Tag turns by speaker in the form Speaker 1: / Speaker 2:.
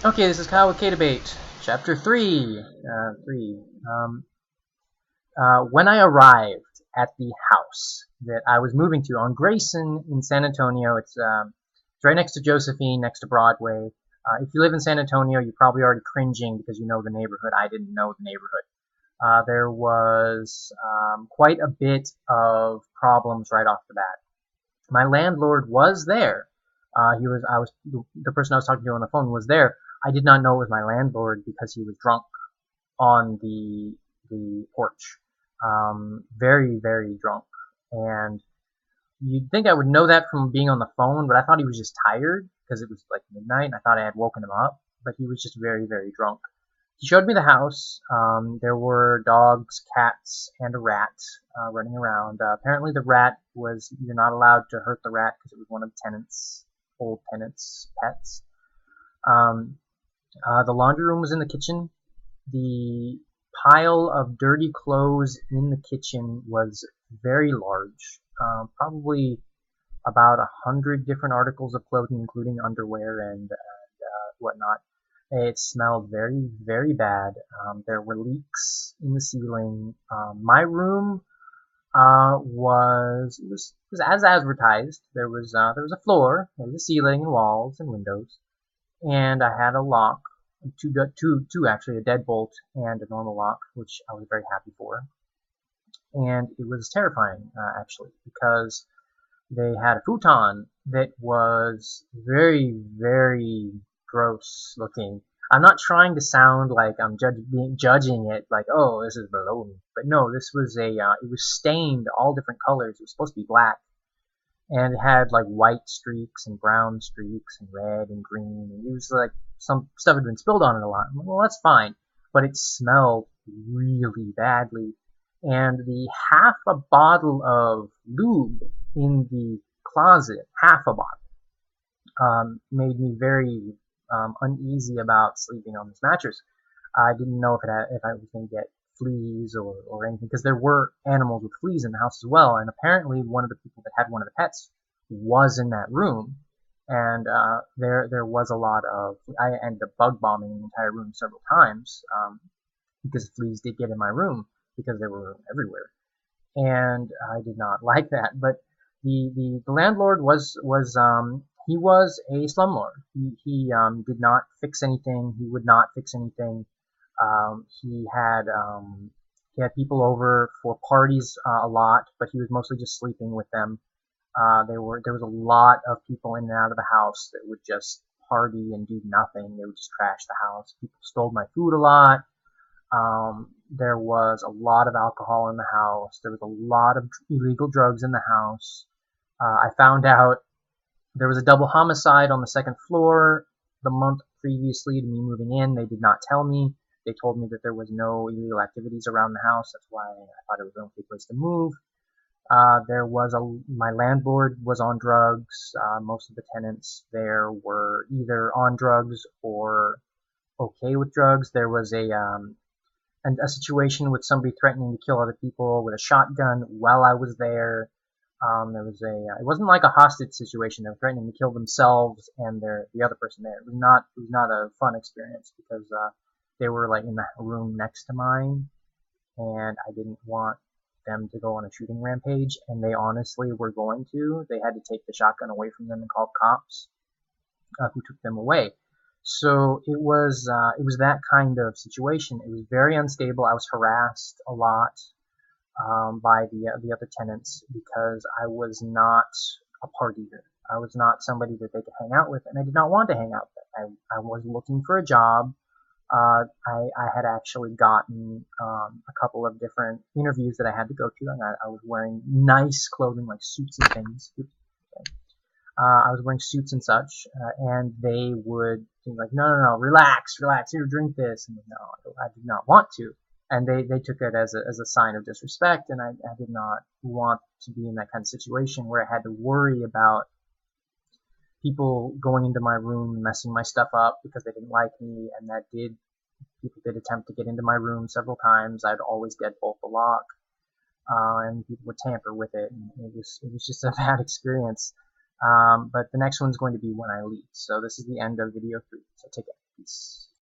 Speaker 1: Okay, this is Kyle with K-Debate, Chapter 3. When I arrived at the house that I was moving to on Grayson in San Antonio, it's right next to Josephine, next to Broadway. If you live in San Antonio, you're probably already cringing because you know the neighborhood. I didn't know the neighborhood. There was quite a bit of problems right off the bat. My landlord was there. The person I was talking to on the phone was there. I did not know it was my landlord because he was drunk on the porch, very very drunk. And you'd think I would know that from being on the phone, but I thought he was just tired because it was like midnight, and I thought I had woken him up. But he was just very very drunk. He showed me the house. There were dogs, cats, and a rat running around. Apparently, the rat was you're not allowed to hurt the rat because it was one of the old tenants' pets. Um, the laundry room was in the kitchen. The pile of dirty clothes in the kitchen was very large, probably about 100 different articles of clothing, including underwear and whatnot. It smelled very, very bad. There were leaks in the ceiling. My room was as advertised. There was a floor, there was a ceiling and walls and windows, and I had a lock, two actually, a deadbolt and a normal lock, which I was very happy for. And it was terrifying actually because they had a futon that was very, very gross looking. I'm not trying to sound like I'm judging it, like, oh, this is below me. But no, it was stained all different colors. It was supposed to be black. And it had like white streaks and brown streaks and red and green. And it was like some stuff had been spilled on it a lot. Well, that's fine. But it smelled really badly. And the half a bottle of lube in the closet, half a bottle, made me very uneasy about sleeping on this mattress. I didn't know if I was going to get fleas or anything because there were animals with fleas in the house as well. And apparently, one of the people that had one of the pets was in that room, and there was a lot of. I ended up bug bombing the entire room several times because fleas did get in my room because they were everywhere, and I did not like that. But the landlord was he was a slumlord. He did not fix anything. He would not fix anything. He had people over for parties a lot, but he was mostly just sleeping with them. There was a lot of people in and out of the house that would just party and do nothing. They would just trash the house. People stole my food a lot. There was a lot of alcohol in the house. There was a lot of illegal drugs in the house. I found out there was a double homicide on the second floor the month previously to me moving in. They did not tell me. They told me that there was no illegal activities around the house. That's why I thought it was the only place to move. My landlord was on drugs. Most of the tenants there were either on drugs or okay with drugs. There was a situation with somebody threatening to kill other people with a shotgun while I was there. It wasn't like a hostage situation. They were threatening to kill themselves and the other person there. It was not a fun experience because they were like in the room next to mine, and I didn't want them to go on a shooting rampage, and they honestly were going to. They had to take the shotgun away from them and call cops, who took them away. So it was that kind of situation. It was very unstable. I was harassed a lot by the other tenants because I was not a partier. I was not somebody that they could hang out with, and I did not want to hang out with. I was looking for a job. I had actually gotten a couple of different interviews that I had to go to, and I was wearing nice clothing like suits and things. I was wearing suits and such, and they would be like, no, no, no, relax, relax, here, drink this. And no, I did not want to. And they took it as a sign of disrespect, and I did not want to be in that kind of situation where I had to worry about people going into my room and messing my stuff up because they didn't like me, and people did attempt to get into my room several times. I'd always deadbolt the lock, and people would tamper with it, and it was just a bad experience. But the next one's going to be when I leave. So this is the end of video 3. So take care. Peace.